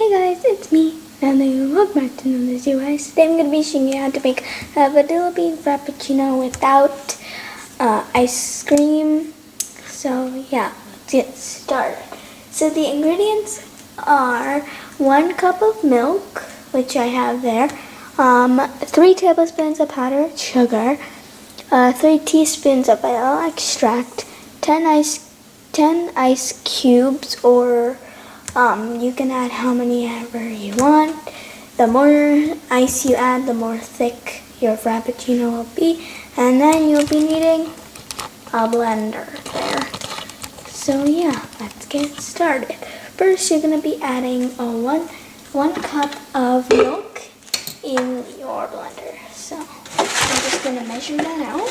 Hey guys, it's me, and welcome back to another video, guys. Today I'm going to be showing you how to make a Vanilla Bean Frappuccino without ice cream. So yeah, let's get started. So the ingredients are 1 cup of milk, which I have there, 3 tablespoons of powdered sugar, 3 teaspoons of vanilla extract, 10 ice cubes, or you can add how many ever you want. The more ice you add, the more thick your Frappuccino will be. And then you'll be needing a blender there. So yeah, let's get started. First, you're going to be adding one cup of milk in your blender. So I'm just going to measure that out.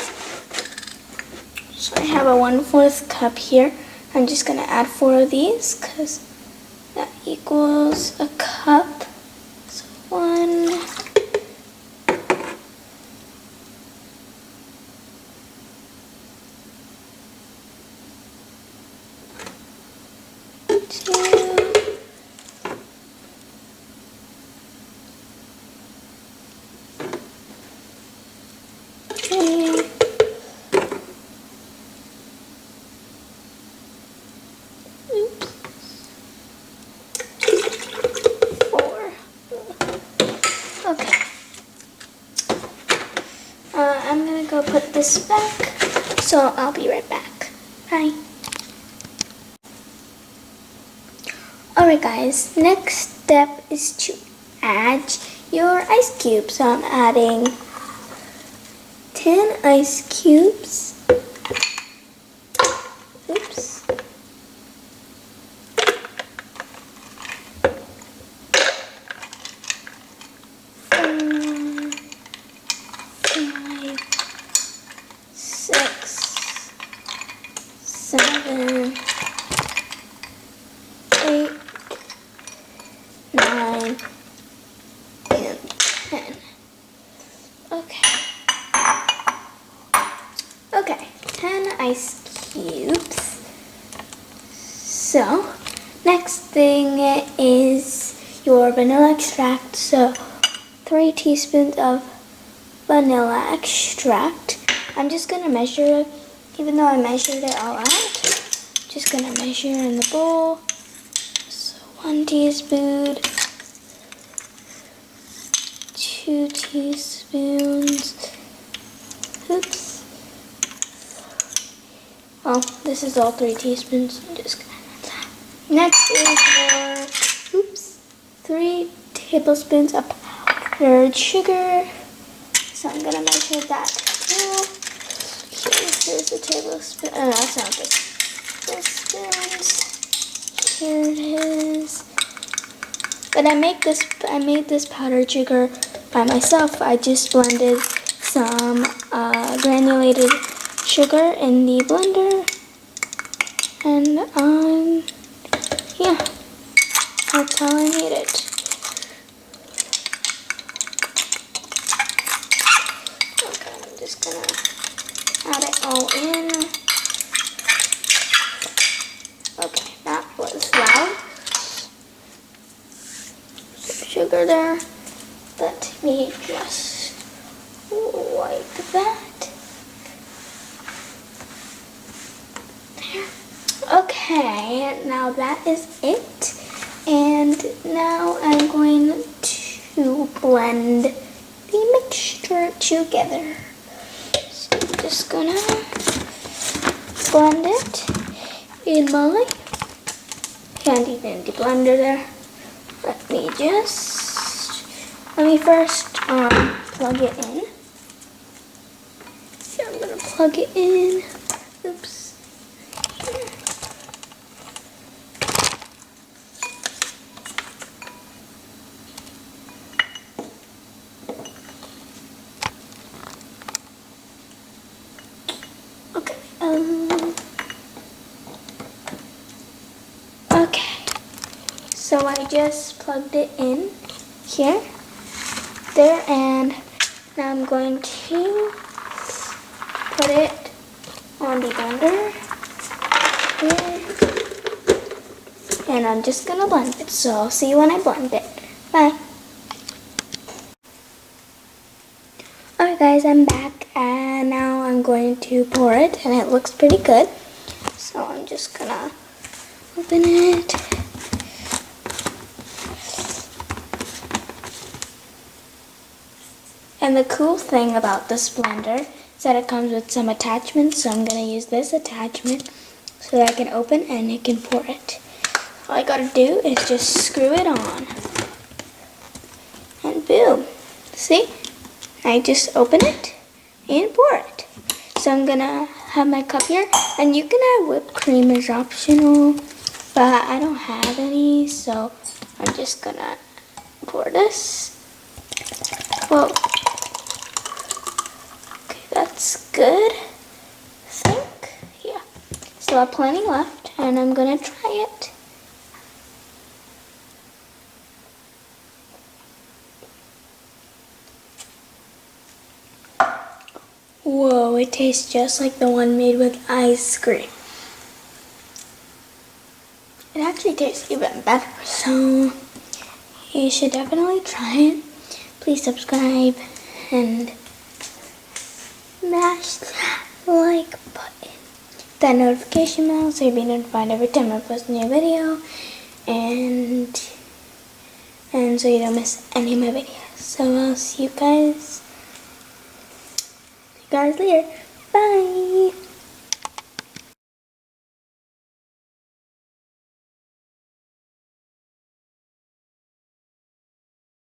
So I have a 1/4 cup here. I'm just going to add 4 of these because that equals a cup. So 1, 2, 3, 4. Okay. I'm gonna go put this back, so I'll be right back. Bye. Alright guys, next step is to add your ice cubes. So I'm adding 10 ice cubes. Oops. 7, 8, 9, and 10. Okay, 10 ice cubes. So, next thing is your vanilla extract. So, 3 teaspoons of vanilla extract. I'm just going to measure it, even though I measured it all out. Just going to measure in the bowl. So 1 teaspoon, 2 teaspoons, oops. Oh, this is all 3 teaspoons. I'm just going to. Next is your, 3 tablespoons of powdered sugar. So I'm going to measure that too. Here's a tablespoon. Oh, no, that's not this. Tablespoons. Here it is. But I made this powdered sugar by myself. I just blended some granulated sugar in the blender, and yeah, that's how I made it. Okay, I'm just gonna add it all in. Okay, that was loud. Some sugar there. Let me just wipe that. There. Okay, now that is it. And now I'm going to blend the mixture together. So I'm just gonna blend it in my handy dandy blender there. Let me first plug it in. So I'm gonna plug it in. Oops. Okay. Okay. So I just plugged it in here, there, and now I'm going to put it on the blender here, and I'm just gonna blend it. So I'll see you when I blend it. Bye. Alright guys, I'm back and now I'm going to pour it and it looks pretty good. So I'm just gonna open it. And the cool thing about this blender is that it comes with some attachments, so I'm going to use this attachment so that I can open and it can pour it. All I gotta do is just screw it on. And boom. See? I just open it and pour it. So I'm going to have my cup here, and you can have whipped cream as optional, but I don't have any, so I'm just going to pour this. Whoa. That's good, I think, yeah. Still have plenty left, and I'm gonna try it. Whoa, it tastes just like the one made with ice cream. It actually tastes even better, so you should definitely try it. Please subscribe and smash that like button, that notification bell, so you'll be notified every time I post a new video, and so you don't miss any of my videos. So I'll see you guys later. Bye.